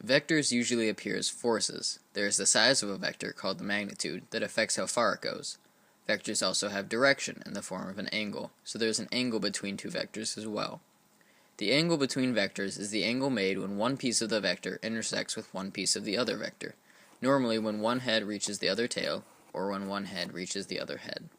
Vectors usually appear as forces. There is the size of a vector, called the magnitude, that affects how far it goes. Vectors also have direction in the form of an angle, so there is an angle between two vectors as well. The angle between vectors is the angle made when one piece of the vector intersects with one piece of the other vector, normally when one head reaches the other tail, or when one head reaches the other head.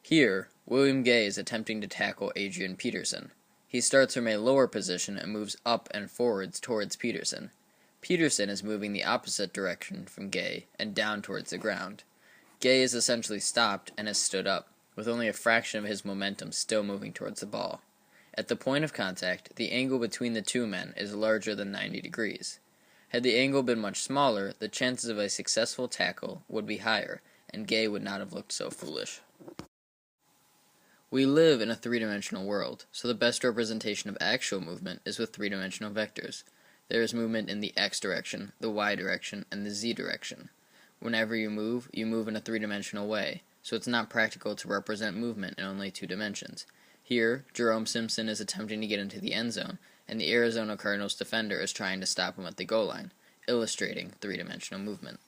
Here, William Gay is attempting to tackle Adrian Peterson. He starts from a lower position and moves up and forwards towards Peterson. Peterson is moving the opposite direction from Gay and down towards the ground. Gay is essentially stopped and has stood up, with only a fraction of his momentum still moving towards the ball. At the point of contact, the angle between the two men is larger than 90 degrees. Had the angle been much smaller, the chances of a successful tackle would be higher, and Gay would not have looked so foolish. We live in a three-dimensional world, so the best representation of actual movement is with three-dimensional vectors. There is movement in the x direction, the y direction, and the z direction. Whenever you move in a three-dimensional way, so it's not practical to represent movement in only two dimensions. Here, Jerome Simpson is attempting to get into the end zone, and the Arizona Cardinals defender is trying to stop him at the goal line, illustrating three-dimensional movement.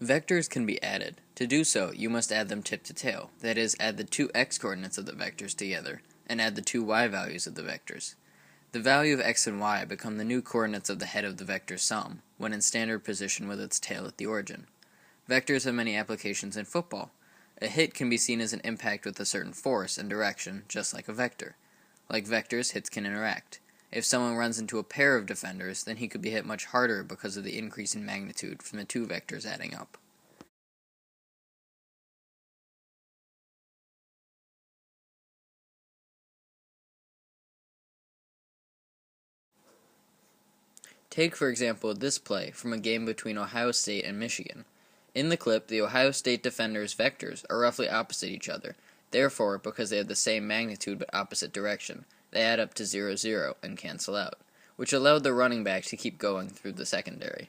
Vectors can be added. To do so, you must add them tip to tail, that is, add the two x coordinates of the vectors together, and add the two y values of the vectors. The value of x and y become the new coordinates of the head of the vector sum, when in standard position with its tail at the origin. Vectors have many applications in football. A hit can be seen as an impact with a certain force and direction, just like a vector. Like vectors, hits can interact. If someone runs into a pair of defenders, then he could be hit much harder because of the increase in magnitude from the two vectors adding up. Take, for example, this play from a game between Ohio State and Michigan. In the clip, the Ohio State defenders' vectors are roughly opposite each other. Therefore, because they have the same magnitude but opposite direction, they add up to 0, 0 and cancel out, which allowed the running back to keep going through the secondary.